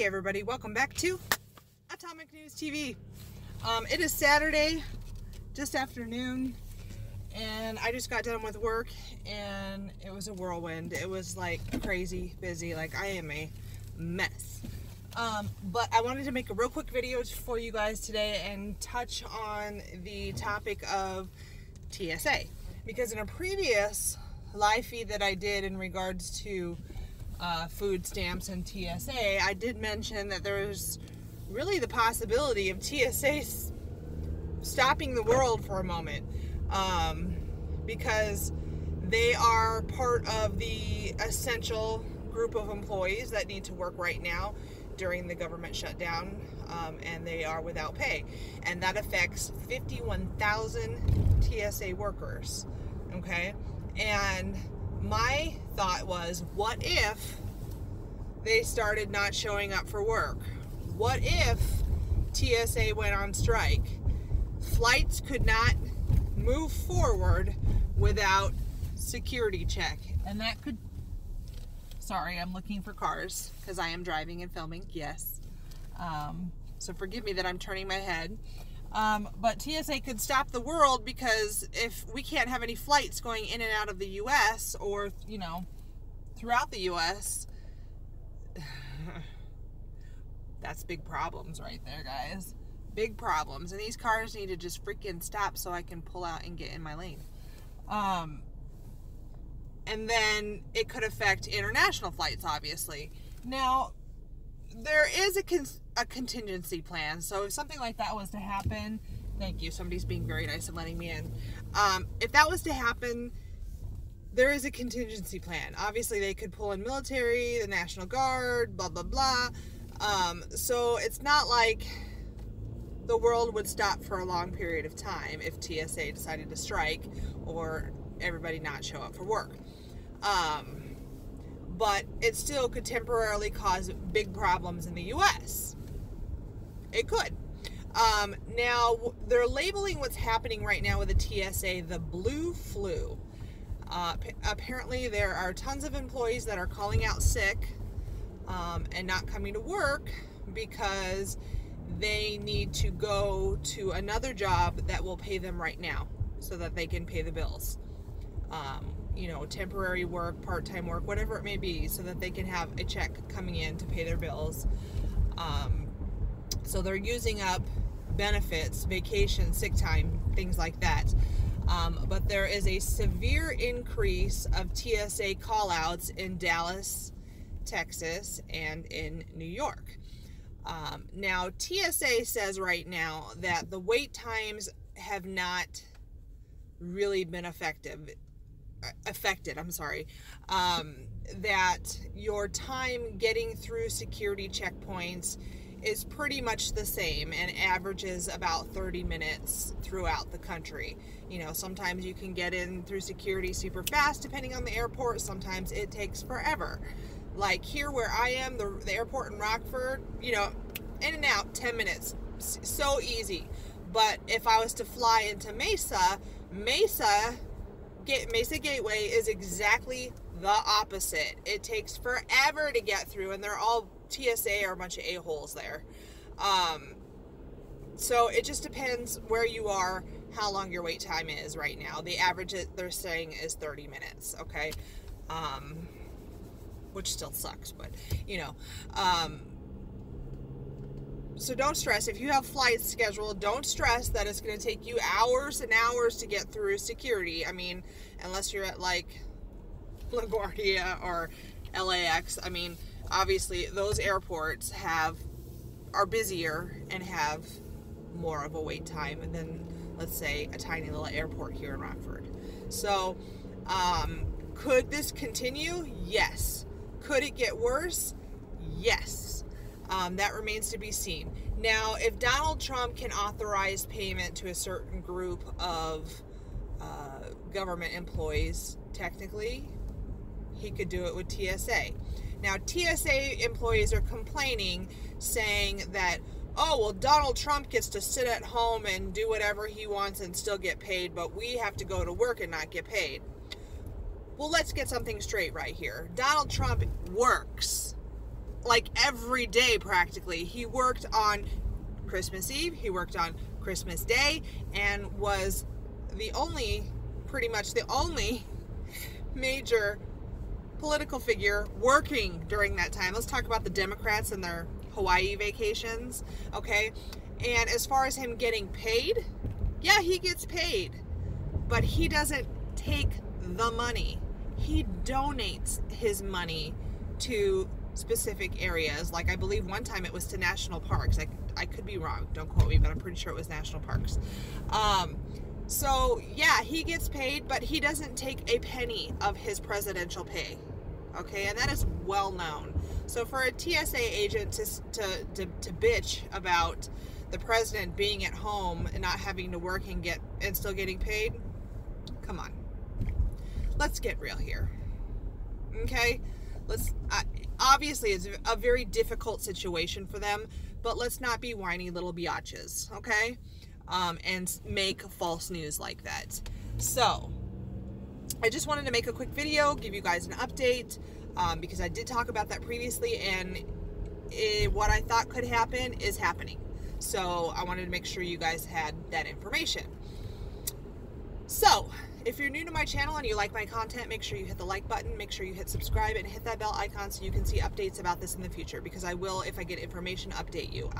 everybody, welcome back to Atomic News TV. It is Saturday, just afternoon, and I just got done with work and it was a whirlwind. It was like crazy busy, like I am a mess. But I wanted to make a real quick video for you guys today and touch on the topic of TSA, because in a previous live feed that I did in regards to food stamps and TSA, I did mention that there's really the possibility of TSA stopping the world for a moment, because they are part of the essential group of employees that need to work right now during the government shutdown, and they are without pay, and that affects 51,000 TSA workers. Okay, and my thought was, what if they started not showing up for work? What if TSA went on strike? Flights could not move forward without security check, and that could, sorry, I'm looking for cars because I am driving and filming, yes, so forgive me that I'm turning my head. But TSA could stop the world, because if we can't have any flights going in and out of the U.S. or, you know, throughout the U.S., that's big problems right there, guys. Big problems. And these cars need to just freaking stop so I can pull out and get in my lane. And then it could affect international flights, obviously. Now, there is a contingency plan, so if something like that was to happen, thank you, somebody's being very nice and letting me in. If that was to happen, there is a contingency plan. Obviously, they could pull in military, the National Guard, blah, blah, blah. So it's not like the world would stop for a long period of time if TSA decided to strike or everybody not show up for work. But it still could temporarily cause big problems in the U.S. It could. Now, they're labeling what's happening right now with the TSA the blue flu. Apparently, there are tons of employees that are calling out sick and not coming to work because they need to go to another job that will pay them right now so that they can pay the bills. You know, temporary work, part-time work, whatever it may be, so that they can have a check coming in to pay their bills. So they're using up benefits, vacation, sick time, things like that. But there is a severe increase of TSA call-outs in Dallas, Texas, and in New York. Now, TSA says right now that the wait times have not really been affected, that your time getting through security checkpoints is pretty much the same and averages about 30 minutes throughout the country. You know, sometimes you can get in through security super fast depending on the airport. Sometimes it takes forever. Like here where I am, the airport in Rockford, you know, in and out, 10 minutes. So easy. But if I was to fly into Mesa Gateway is exactly the opposite. It takes forever to get through, and they're all, TSA are a bunch of a-holes there. So it just depends where you are, how long your wait time is right now. The average they're saying is 30 minutes, okay? Which still sucks, but, you know. So don't stress. If you have flights scheduled, don't stress that it's going to take you hours and hours to get through security. I mean, unless you're at like LaGuardia or LAX. I mean, obviously those airports are busier and have more of a wait time than, let's say, a tiny little airport here in Rockford. So, could this continue? Yes. Could it get worse? Yes. That remains to be seen. Now, if Donald Trump can authorize payment to a certain group of government employees, technically, he could do it with TSA. Now, TSA employees are complaining, saying that, oh, well, Donald Trump gets to sit at home and do whatever he wants and still get paid, but we have to go to work and not get paid. Well, let's get something straight right here. Donald Trump works. like every day practically. He worked on Christmas Eve, he worked on Christmas Day, and was pretty much the only major political figure working during that time. Let's talk about the Democrats and their Hawaii vacations, okay? And as far as him getting paid, yeah, he gets paid, but he doesn't take the money. He donates his money to specific areas. Like I believe one time it was to national parks. I could be wrong, don't quote me, but I'm pretty sure it was national parks. So yeah, he gets paid, but he doesn't take a penny of his presidential pay. Okay, and that is well known. So for a TSA agent to bitch about the president being at home and not having to work and still getting paid, come on, let's get real here. Okay, obviously it's a very difficult situation for them, but let's not be whiny little biatches, okay? And make false news like that. So I just wanted to make a quick video, give you guys an update, because I did talk about that previously, and what I thought could happen is happening. So I wanted to make sure you guys had that information. So if you're new to my channel and you like my content, make sure you hit the like button, make sure you hit subscribe, and hit that bell icon so you can see updates about this in the future, because I will, if I get information, update you.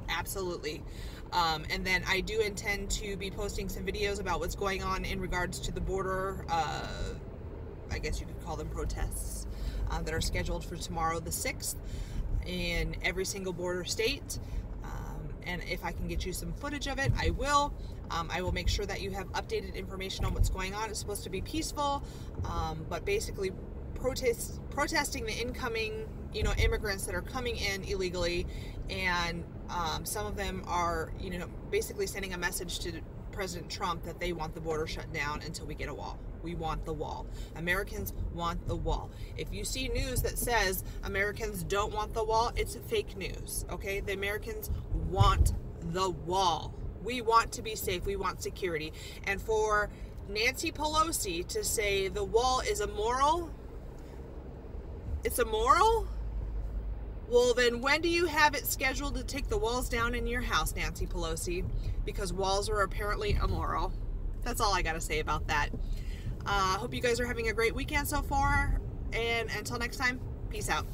Absolutely. And then I do intend to be posting some videos about what's going on in regards to the border, I guess you could call them protests, that are scheduled for tomorrow the 6th in every single border state. And if I can get you some footage of it, I will. I will make sure that you have updated information on what's going on. It's supposed to be peaceful, but basically protesting the incoming, immigrants that are coming in illegally, and some of them are, basically sending a message to President Trump that they want the border shut down until we get a wall. We want the wall. Americans want the wall. If you see news that says Americans don't want the wall, it's fake news, okay? The Americans want the wall. We want to be safe. We want security. And for Nancy Pelosi to say the wall is immoral, it's immoral? Well, then when do you have it scheduled to take the walls down in your house, Nancy Pelosi? Because walls are apparently immoral. That's all I got to say about that. Hope you guys are having a great weekend so far. And until next time, peace out.